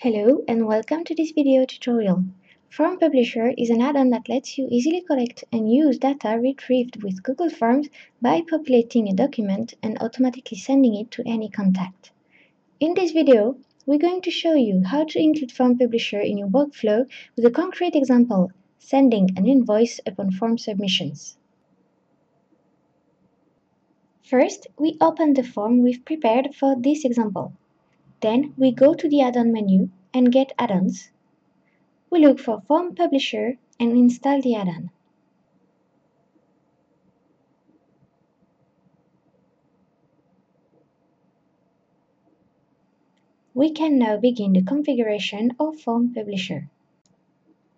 Hello and welcome to this video tutorial. Form Publisher is an add-on that lets you easily collect and use data retrieved with Google Forms by populating a document and automatically sending it to any contact. In this video, we're going to show you how to include Form Publisher in your workflow with a concrete example, sending an invoice upon form submissions. First, we open the form we've prepared for this example. Then we go to the add-on menu and get add-ons. We look for Form Publisher and install the add-on. We can now begin the configuration of Form Publisher.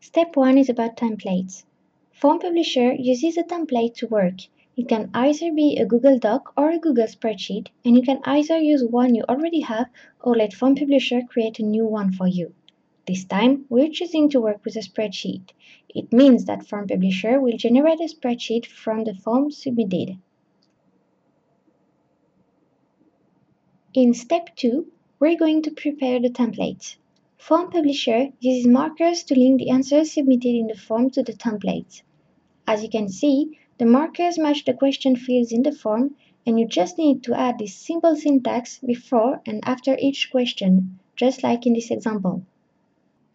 Step 1 is about templates. Form Publisher uses a template to work. It can either be a Google Doc or a Google Spreadsheet, and you can either use one you already have or let Form Publisher create a new one for you. This time, we're choosing to work with a spreadsheet. It means that Form Publisher will generate a spreadsheet from the form submitted. In step 2, we're going to prepare the templates. Form Publisher uses markers to link the answers submitted in the form to the templates. As you can see, the markers match the question fields in the form, and you just need to add this simple syntax before and after each question, just like in this example.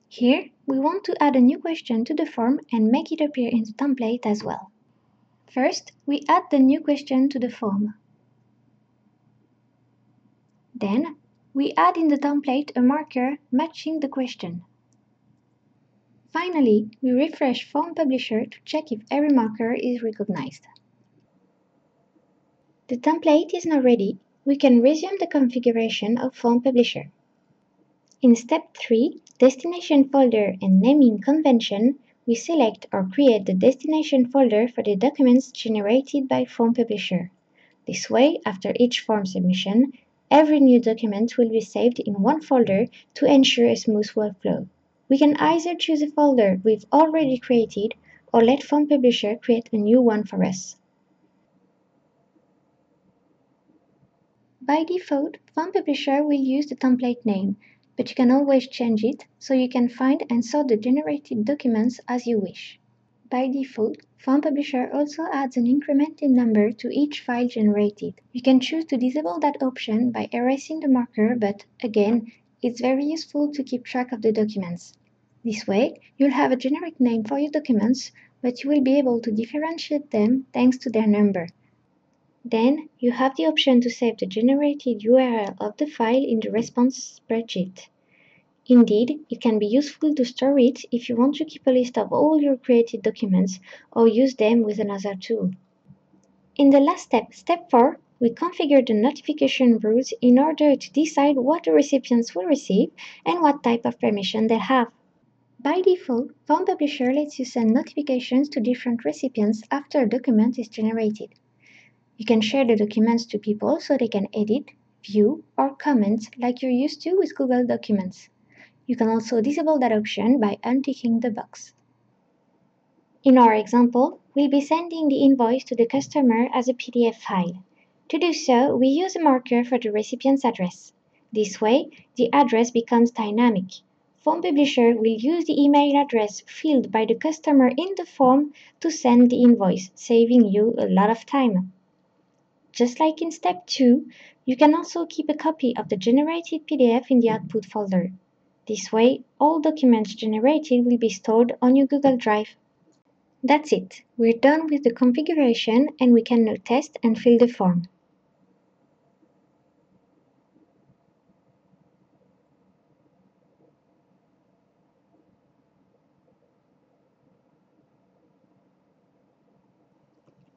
Here, we want to add a new question to the form and make it appear in the template as well. First, we add the new question to the form. Then, we add in the template a marker matching the question. Finally, we refresh Form Publisher to check if every marker is recognized. The template is now ready. We can resume the configuration of Form Publisher. In step 3, Destination Folder and Naming Convention, we select or create the destination folder for the documents generated by Form Publisher. This way, after each form submission, every new document will be saved in one folder to ensure a smooth workflow. We can either choose a folder we've already created or let Form Publisher create a new one for us. By default, Form Publisher will use the template name, but you can always change it so you can find and sort the generated documents as you wish. By default, Form Publisher also adds an incremented number to each file generated. You can choose to disable that option by erasing the marker, but again, it's very useful to keep track of the documents. This way, you'll have a generic name for your documents, but you will be able to differentiate them thanks to their number. Then, you have the option to save the generated URL of the file in the response spreadsheet. Indeed, it can be useful to store it if you want to keep a list of all your created documents or use them with another tool. In the last step, step 4, we configure the notification rules in order to decide what the recipients will receive and what type of permission they have. By default, Form Publisher lets you send notifications to different recipients after a document is generated. You can share the documents to people so they can edit, view, or comment like you're used to with Google Documents. You can also disable that option by unticking the box. In our example, we'll be sending the invoice to the customer as a PDF file. To do so, we use a marker for the recipient's address. This way, the address becomes dynamic. Form Publisher will use the email address filled by the customer in the form to send the invoice, saving you a lot of time. Just like in step 2, you can also keep a copy of the generated PDF in the output folder. This way, all documents generated will be stored on your Google Drive. That's it. We're done with the configuration and we can now test and fill the form.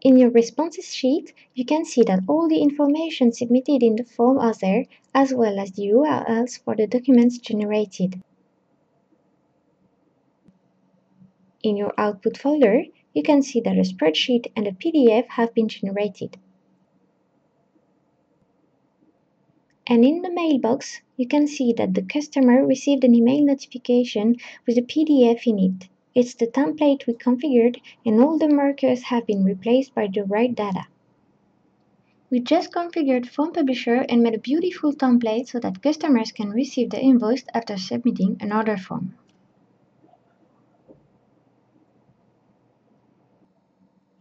In your responses sheet, you can see that all the information submitted in the form are there, as well as the URLs for the documents generated. In your output folder, you can see that a spreadsheet and a PDF have been generated. And in the mailbox, you can see that the customer received an email notification with a PDF in it. It's the template we configured and all the markers have been replaced by the right data. We just configured Form Publisher and made a beautiful template so that customers can receive the invoice after submitting an order form.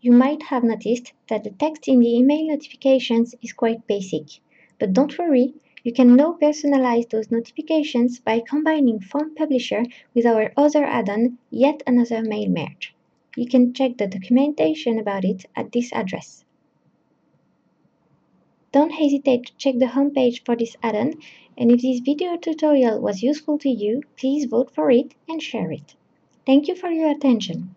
You might have noticed that the text in the email notifications is quite basic, but don't worry, you can now personalize those notifications by combining Form Publisher with our other add-on, Yet Another Mail Merge. You can check the documentation about it at this address. Don't hesitate to check the homepage for this add-on, and if this video tutorial was useful to you, please vote for it and share it. Thank you for your attention.